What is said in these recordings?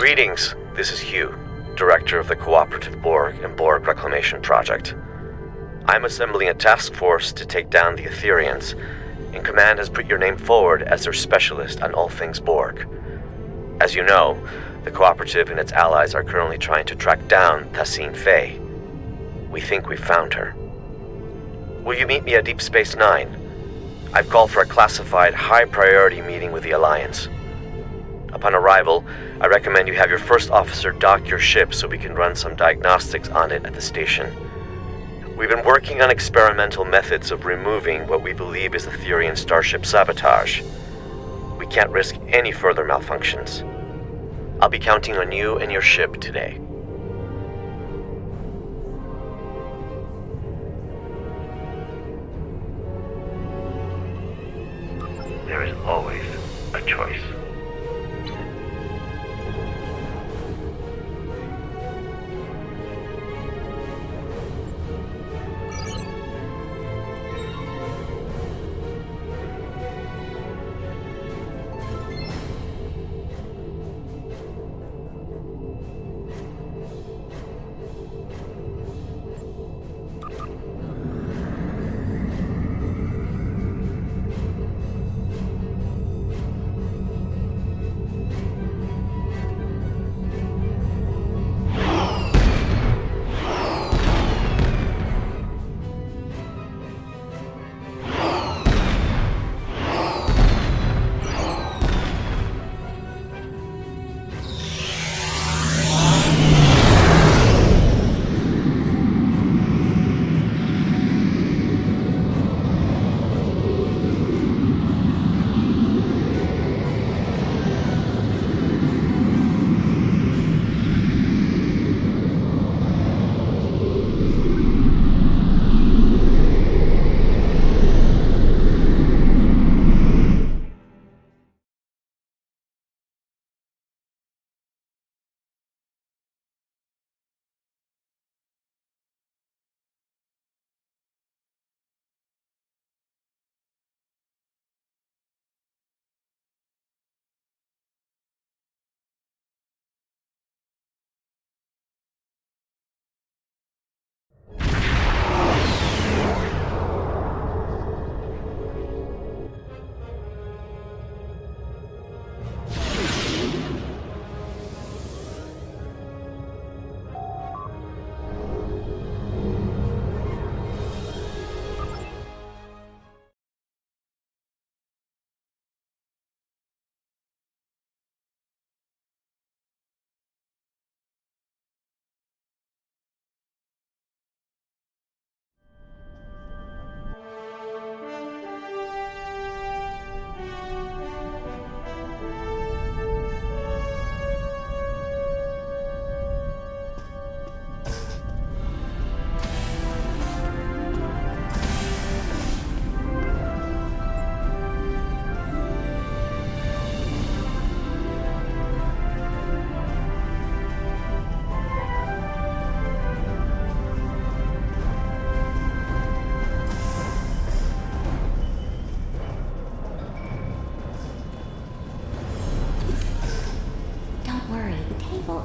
Greetings, this is Hugh, Director of the Cooperative Borg and Borg Reclamation Project. I'm assembling a task force to take down the Etherians, and Command has put your name forward as their specialist on all things Borg. As you know, the Cooperative and its allies are currently trying to track down Tassine Faye. We think we've found her. Will you meet me at Deep Space Nine? I've called for a classified, high-priority meeting with the Alliance. Upon arrival, I recommend you have your first officer dock your ship so we can run some diagnostics on it at the station. We've been working on experimental methods of removing what we believe is Etherian starship sabotage. We can't risk any further malfunctions. I'll be counting on you and your ship today. There is always a choice.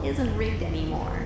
Isn't rigged anymore.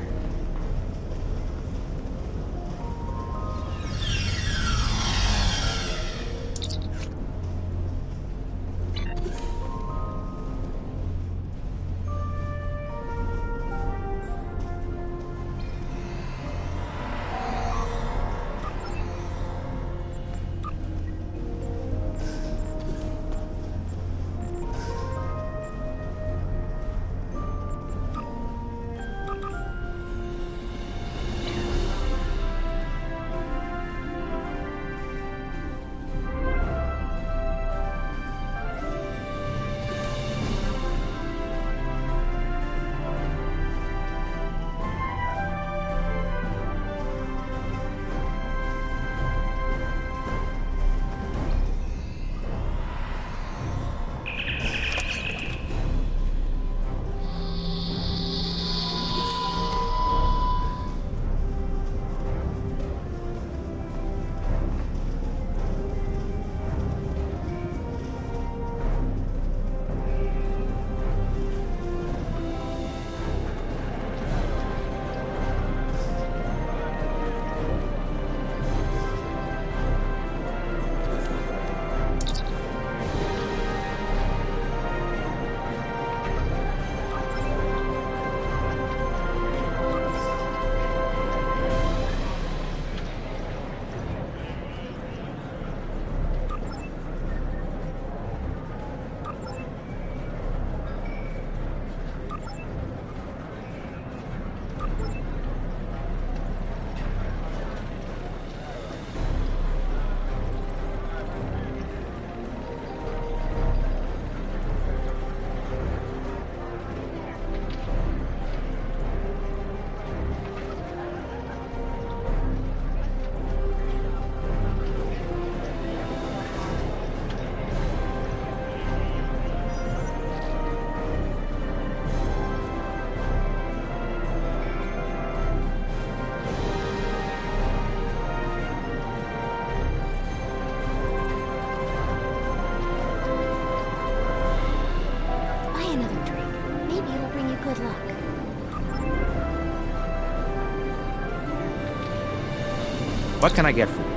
What can I get for you?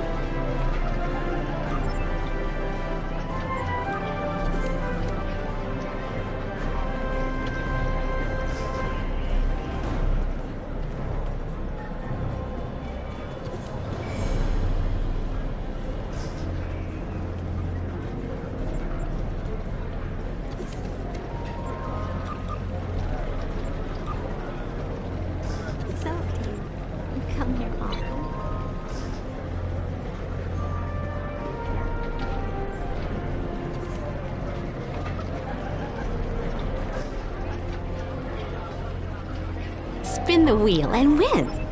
So, you come here often? Spin the wheel and win.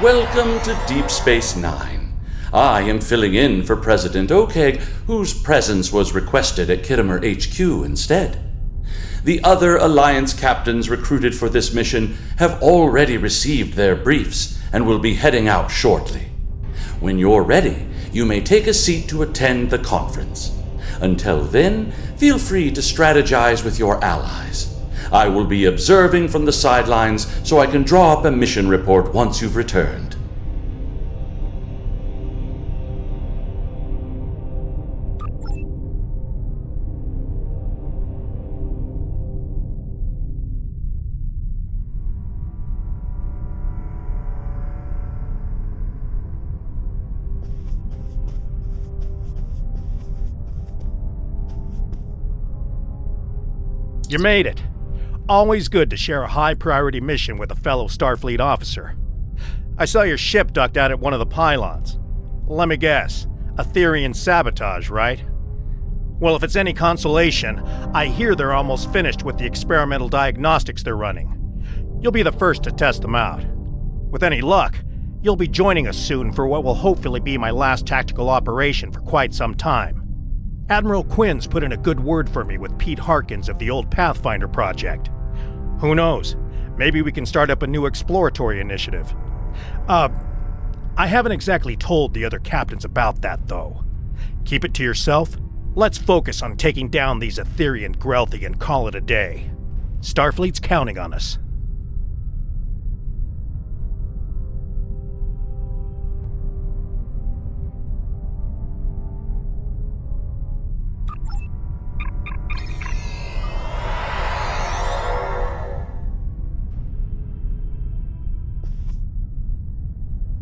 Welcome to Deep Space Nine. I am filling in for President Okeg, whose presence was requested at Khitomer HQ instead. The other Alliance captains recruited for this mission have already received their briefs and will be heading out shortly. When you're ready, you may take a seat to attend the conference. Until then, feel free to strategize with your allies. I will be observing from the sidelines so I can draw up a mission report once you've returned. You made it. Always good to share a high-priority mission with a fellow Starfleet officer. I saw your ship ducked out at one of the pylons. Let me guess, Aetherian sabotage, right? Well, if it's any consolation, I hear they're almost finished with the experimental diagnostics they're running. You'll be the first to test them out. With any luck, you'll be joining us soon for what will hopefully be my last tactical operation for quite some time. Admiral Quinn's put in a good word for me with Pete Harkins of the old Pathfinder project. Who knows? Maybe we can start up a new exploratory initiative. I haven't exactly told the other captains about that, though. Keep it to yourself. Let's focus on taking down these Aetherian Grelthi and call it a day. Starfleet's counting on us.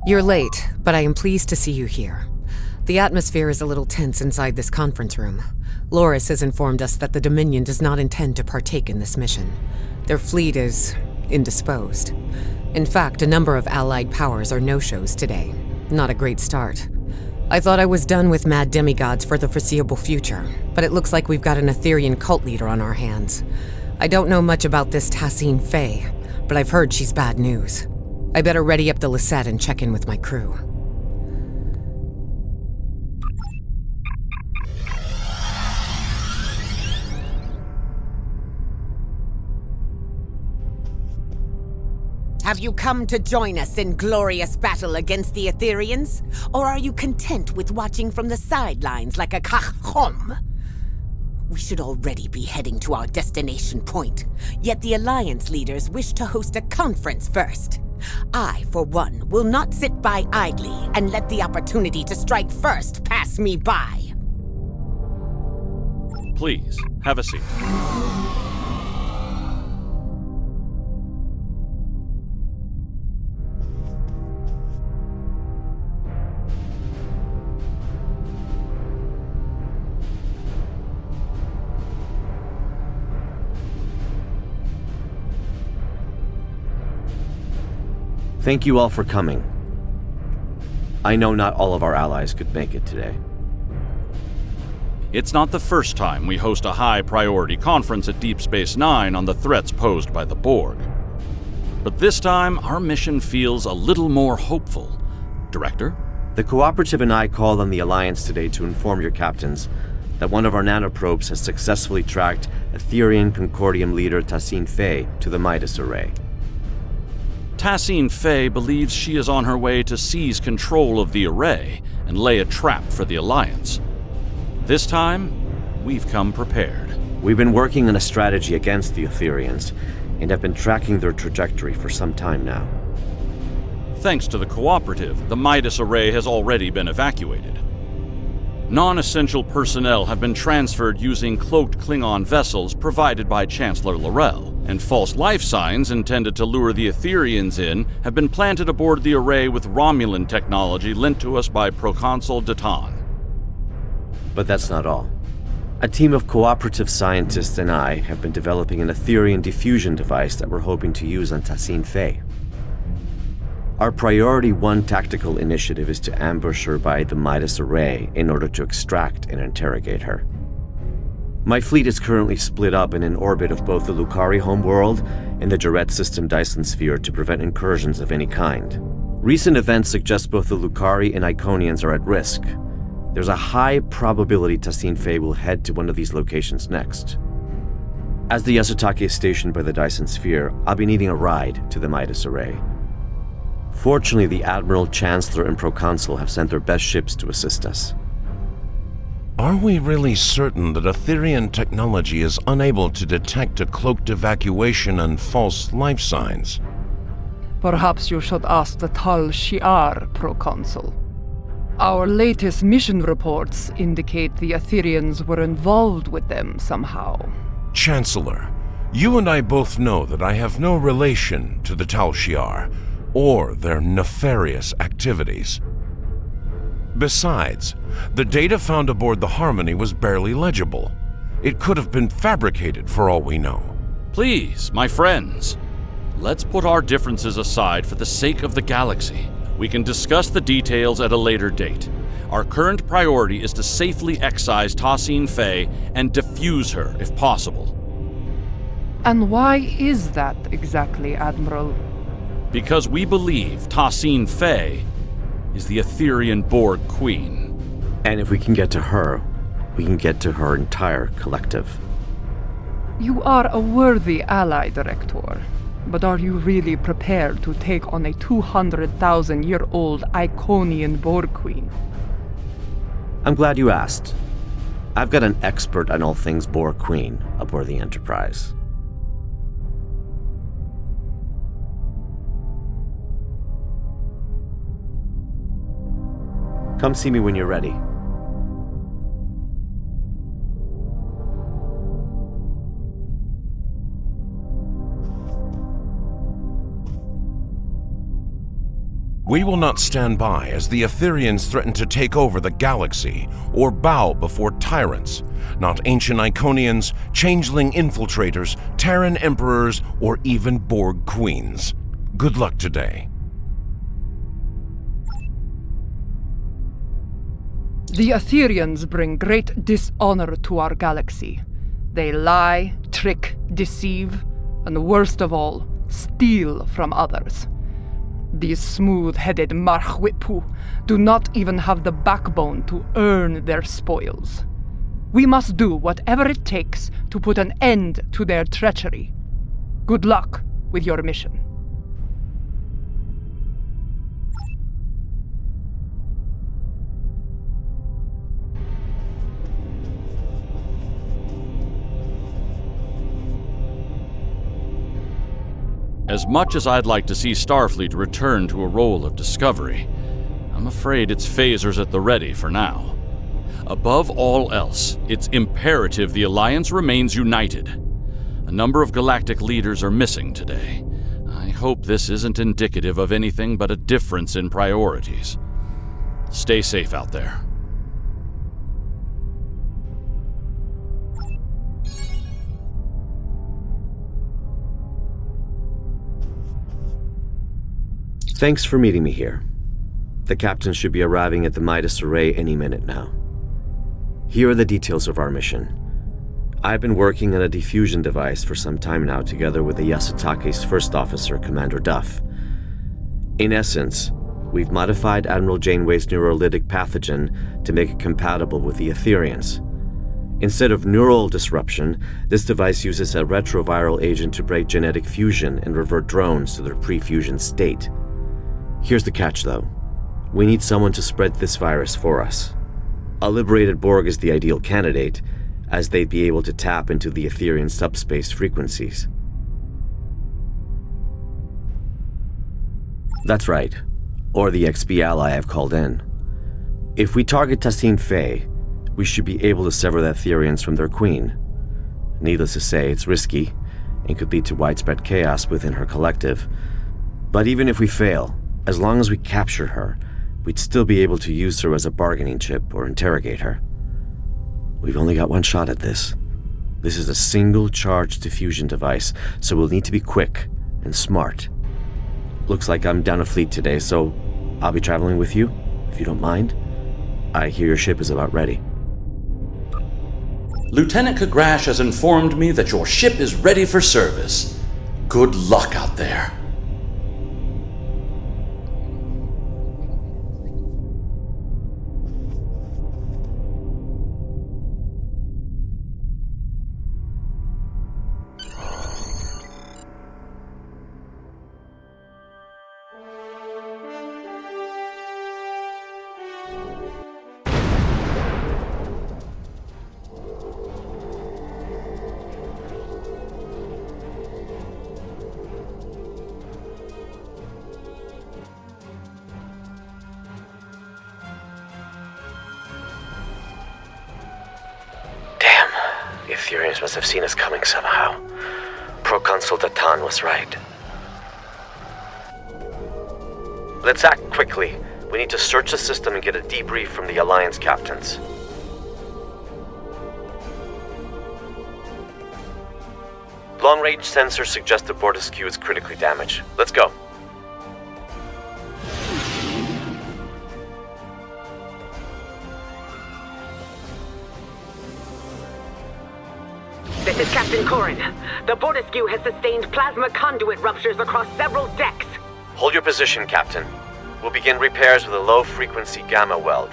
You're late, but I am pleased to see you here. The atmosphere is a little tense inside this conference room. Loris has informed us that the Dominion does not intend to partake in this mission. Their fleet is indisposed. In fact, a number of allied powers are no-shows today. Not a great start. I thought I was done with mad demigods for the foreseeable future, but it looks like we've got an Aetherian cult leader on our hands. I don't know much about this Tassine Faye, but I've heard she's bad news. I better ready up the Lisette and check in with my crew. Have you come to join us in glorious battle against the Aetherians? Or are you content with watching from the sidelines like a kachom? We should already be heading to our destination point, yet the Alliance leaders wish to host a conference first. I, for one, will not sit by idly and let the opportunity to strike first pass me by. Please, have a seat. Thank you all for coming. I know not all of our allies could make it today. It's not the first time we host a high-priority conference at Deep Space Nine on the threats posed by the Borg. But this time, our mission feels a little more hopeful. Director? The Cooperative and I called on the Alliance today to inform your captains that one of our nanoprobes has successfully tracked Aetherian Concordium leader Tassine Faye to the Midas Array. Tassine Faye believes she is on her way to seize control of the array and lay a trap for the Alliance. This time, we've come prepared. We've been working on a strategy against the Aetherians and have been tracking their trajectory for some time now. Thanks to the Cooperative, the Midas Array has already been evacuated. Non-essential personnel have been transferred using cloaked Klingon vessels provided by Chancellor L'Rell, and false life signs intended to lure the Aetherians in have been planted aboard the array with Romulan technology lent to us by Proconsul Datan. But that's not all. A team of Cooperative scientists and I have been developing an Aetherian diffusion device that we're hoping to use on Tassine Faye. Our Priority 1 tactical initiative is to ambush her by the Midas Array in order to extract and interrogate her. My fleet is currently split up in an orbit of both the Lukari homeworld and the Jarrett system Dyson Sphere to prevent incursions of any kind. Recent events suggest both the Lukari and Iconians are at risk. There's a high probability Tassine Faye will head to one of these locations next. As the Yasutake is stationed by the Dyson Sphere, I'll be needing a ride to the Midas Array. Fortunately, the Admiral, Chancellor, and Proconsul have sent their best ships to assist us. Are we really certain that Aetherian technology is unable to detect a cloaked evacuation and false life signs? Perhaps you should ask the Tal Shiar, Proconsul. Our latest mission reports indicate the Aetherians were involved with them somehow. Chancellor, you and I both know that I have no relation to the Tal Shiar or their nefarious activities. Besides, the data found aboard the Harmony was barely legible. It could have been fabricated for all we know. Please, my friends, let's put our differences aside for the sake of the galaxy. We can discuss the details at a later date. Our current priority is to safely excise Tassine Faye and defuse her if possible. And why is that exactly, Admiral? Because we believe Tassine Faye is the Aetherian Borg Queen. And if we can get to her, we can get to her entire collective. You are a worthy ally, Director. But are you really prepared to take on a 200,000-year-old Iconian Borg Queen? I'm glad you asked. I've got an expert on all things Borg Queen aboard the Enterprise. Come see me when you're ready. We will not stand by as the Aetherians threaten to take over the galaxy or bow before tyrants, not ancient Iconians, changeling infiltrators, Terran emperors, or even Borg queens. Good luck today. The Aetherians bring great dishonor to our galaxy. They lie, trick, deceive, and worst of all, steal from others. These smooth-headed Marchwipu do not even have the backbone to earn their spoils. We must do whatever it takes to put an end to their treachery. Good luck with your mission. As much as I'd like to see Starfleet return to a role of discovery, I'm afraid its phasers at the ready for now. Above all else, it's imperative the Alliance remains united. A number of galactic leaders are missing today. I hope this isn't indicative of anything but a difference in priorities. Stay safe out there. Thanks for meeting me here. The captain should be arriving at the Midas Array any minute now. Here are the details of our mission. I've been working on a diffusion device for some time now together with the Yasutake's first officer, Commander Duff. In essence, we've modified Admiral Janeway's neurolytic pathogen to make it compatible with the Aetherians. Instead of neural disruption, this device uses a retroviral agent to break genetic fusion and revert drones to their pre-fusion state. Here's the catch, though. We need someone to spread this virus for us. A liberated Borg is the ideal candidate, as they'd be able to tap into the Aetherian subspace frequencies. That's right, or the XB ally I've called in. If we target Tassine Faye, we should be able to sever the Aetherians from their queen. Needless to say, it's risky, and could lead to widespread chaos within her collective. But even if we fail, as long as we capture her, we'd still be able to use her as a bargaining chip or interrogate her. We've only got one shot at this. This is a single-charge diffusion device, so we'll need to be quick and smart. Looks like I'm down a fleet today, so I'll be traveling with you, if you don't mind. I hear your ship is about ready. Lieutenant Kagrash has informed me that your ship is ready for service. Good luck out there. The Aetherians must have seen us coming somehow. Proconsul Datan was right. Let's act quickly. We need to search the system and get a debrief from the Alliance captains. Long-range sensors suggest the Bortesque is critically damaged. Let's go. This is Captain Corin. The Bortesque has sustained plasma conduit ruptures across several decks. Hold your position, Captain. We'll begin repairs with a low-frequency gamma weld.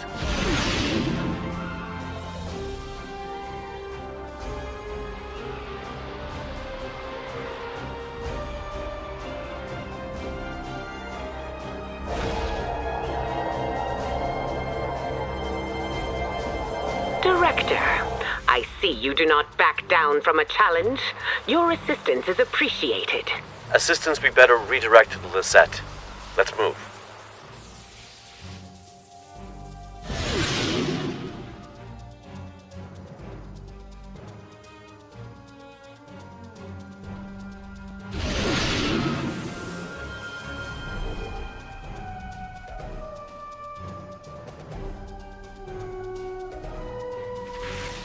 Director, I see you do not back down from a challenge. Your assistance is appreciated. Assistance be better redirect to the Lisette. Let's move.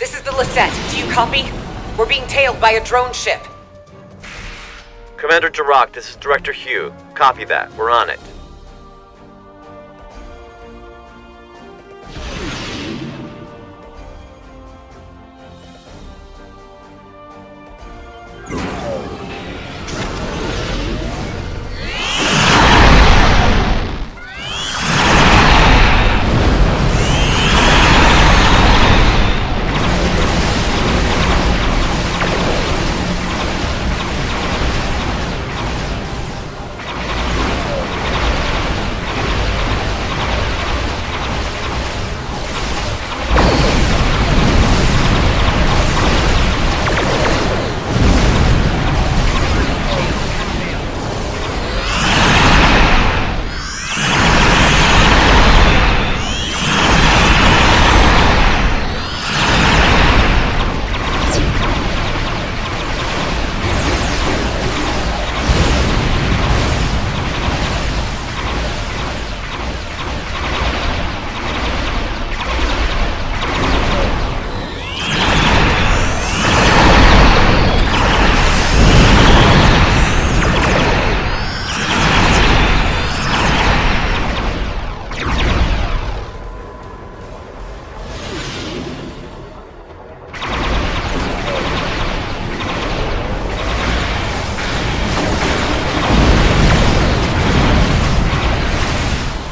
This is the Lisette. Do you copy? We're being tailed by a drone ship. Commander Duroc, this is Director Hugh. Copy that. We're on it.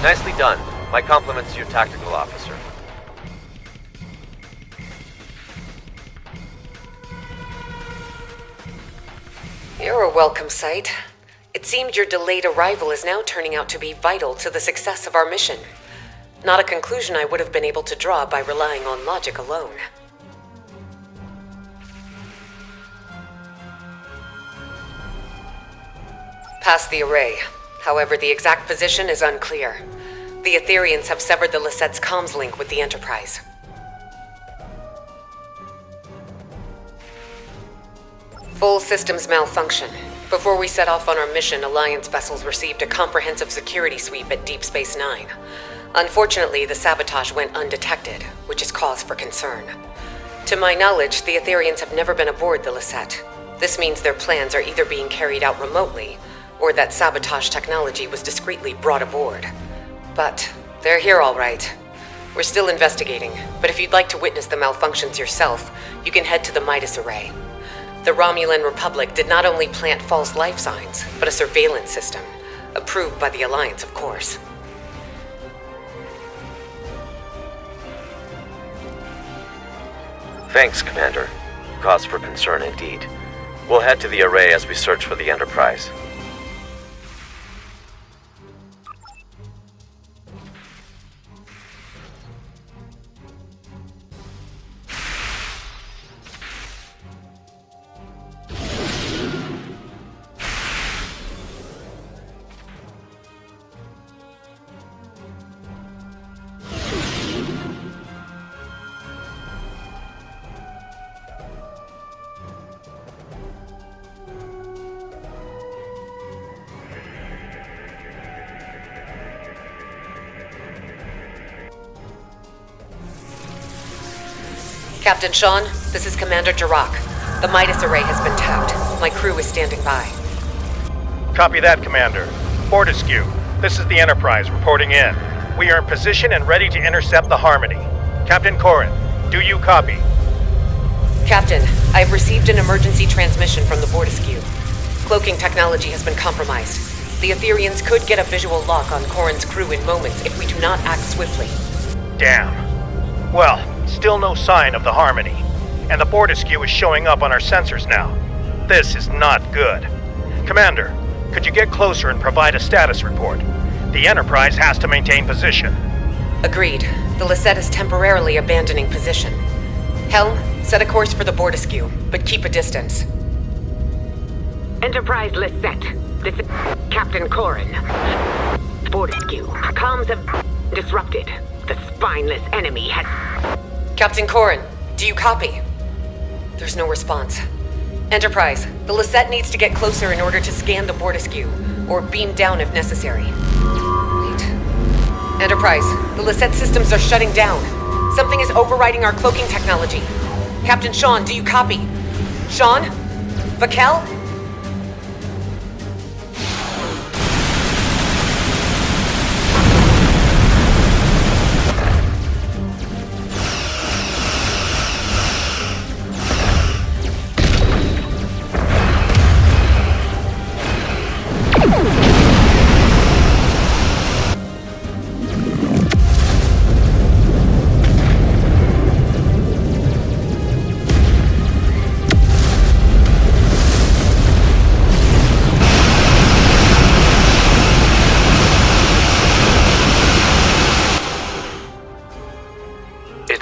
Nicely done. My compliments to your tactical officer. You're a welcome sight. It seemed your delayed arrival is now turning out to be vital to the success of our mission. Not a conclusion I would have been able to draw by relying on logic alone. Past the array. However, the exact position is unclear. The Etherians have severed the Lisette's comms link with the Enterprise. Full systems malfunction. Before we set off on our mission, Alliance vessels received a comprehensive security sweep at Deep Space Nine. Unfortunately, the sabotage went undetected, which is cause for concern. To my knowledge, the Etherians have never been aboard the Lisette. This means their plans are either being carried out remotely, or that sabotage technology was discreetly brought aboard. But they're here all right. We're still investigating, but if you'd like to witness the malfunctions yourself, you can head to the Midas Array. The Romulan Republic did not only plant false life signs, but a surveillance system. Approved by the Alliance, of course. Thanks, Commander. Cause for concern indeed. We'll head to the array as we search for the Enterprise. Captain Sean, this is Commander Duroc. The Midas Array has been tapped. My crew is standing by. Copy that, Commander. Fortescue, this is the Enterprise reporting in. We are in position and ready to intercept the Harmony. Captain Corrin, do you copy? Captain, I have received an emergency transmission from the Fortescue. Cloaking technology has been compromised. The Etherians could get a visual lock on Corrin's crew in moments if we do not act swiftly. Damn. Well, still no sign of the Harmony. And the Fortescue is showing up on our sensors now. This is not good. Commander, could you get closer and provide a status report? The Enterprise has to maintain position. Agreed. The Lisette is temporarily abandoning position. Helm, set a course for the Fortescue, but keep a distance. Enterprise Lisette. This is Captain Corrin. Fortescue. Comms have disrupted. The spineless enemy has... Captain Corrin, do you copy? There's no response. Enterprise, the Lisette needs to get closer in order to scan the Fortescue, or beam down if necessary. Wait. Enterprise, the Lisette systems are shutting down. Something is overriding our cloaking technology. Captain Sean, do you copy? Sean? Vakel?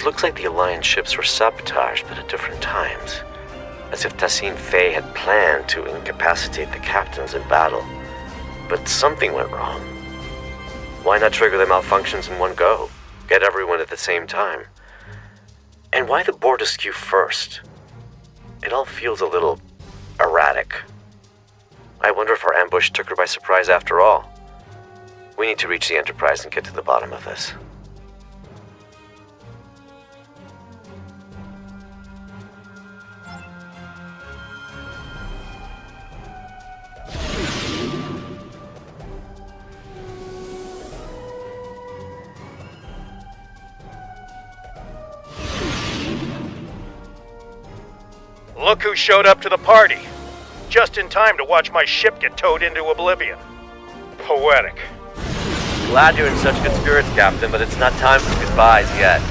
Looks like the Alliance ships were sabotaged, but at different times. As if Tassine Faye had planned to incapacitate the captains in battle. But something went wrong. Why not trigger the malfunctions in one go? Get everyone at the same time? And why the Bordescu first? It all feels a little erratic. I wonder if our ambush took her by surprise after all. We need to reach the Enterprise and get to the bottom of this. Look who showed up to the party. Just in time to watch my ship get towed into oblivion. Poetic. Glad you're in such good spirits, Captain, but it's not time for goodbyes yet.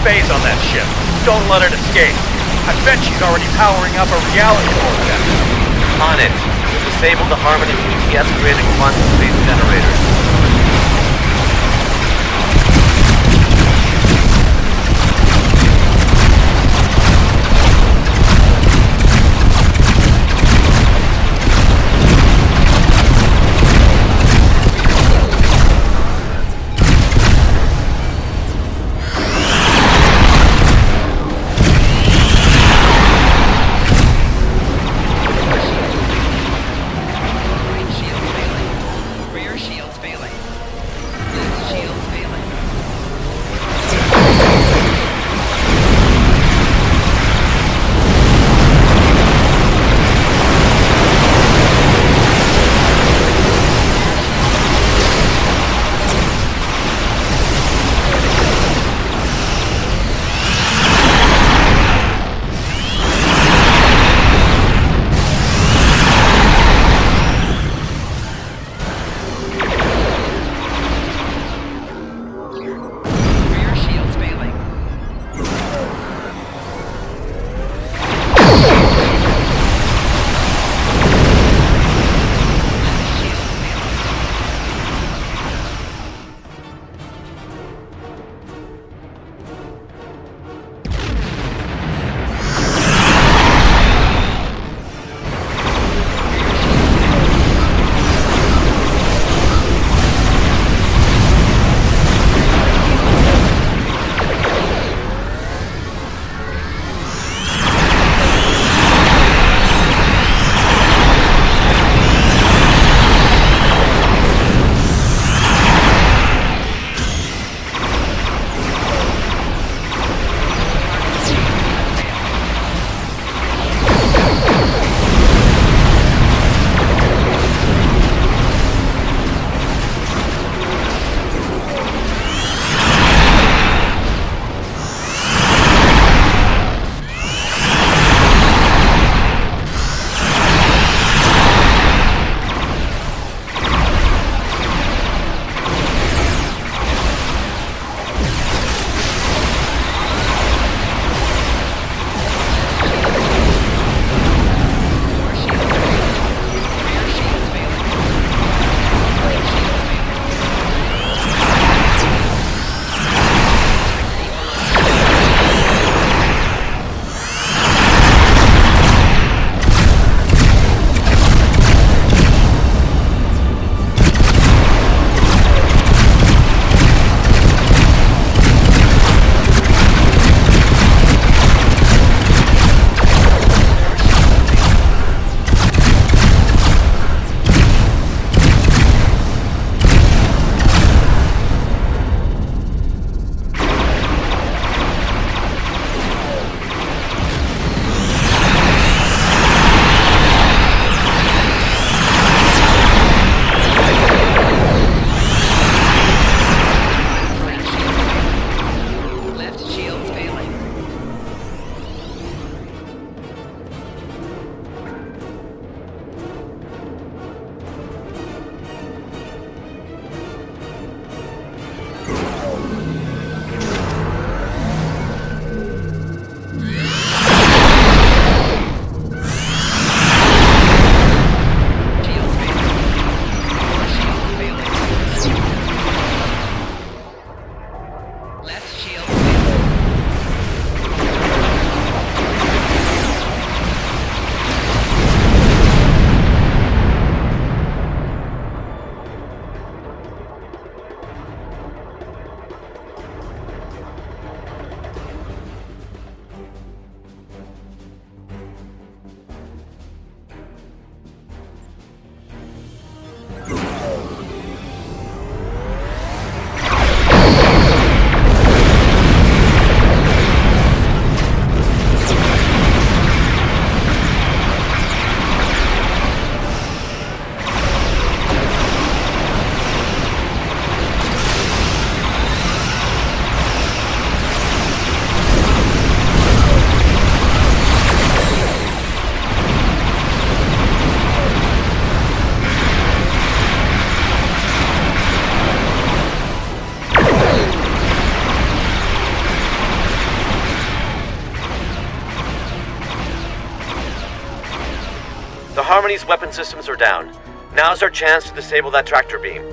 Faye's on that ship. Don't let it escape. I bet she's already powering up a reality vortex. On it. Disable the Harmony's EPS-created quantum space generators. Harmony's weapon systems are down. Now's our chance to disable that tractor beam.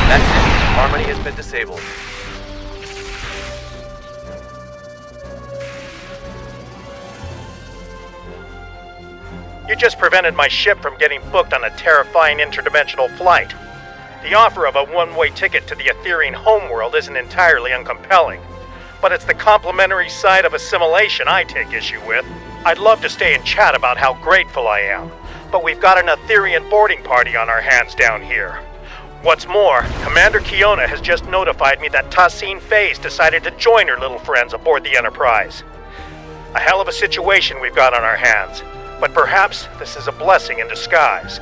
That's it. Harmony has been disabled. You just prevented my ship from getting booked on a terrifying interdimensional flight. The offer of a one-way ticket to the Etherean homeworld isn't entirely uncompelling, but it's the complementary side of assimilation I take issue with. I'd love to stay and chat about how grateful I am, but we've got an Etherean boarding party on our hands down here. What's more, Commander Kiona has just notified me that Tassine Phase decided to join her little friends aboard the Enterprise. A hell of a situation we've got on our hands, but perhaps this is a blessing in disguise.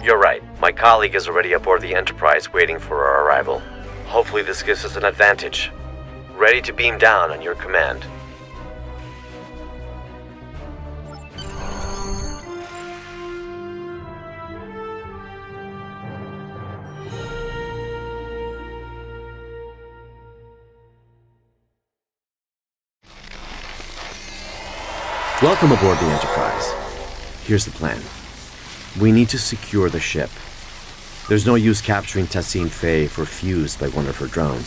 You're right. My colleague is already aboard the Enterprise waiting for our arrival. Hopefully this gives us an advantage. Ready to beam down on your command. Welcome aboard the Enterprise. Here's the plan. We need to secure the ship. There's no use capturing Tassine Faye if we're fused by one of her drones.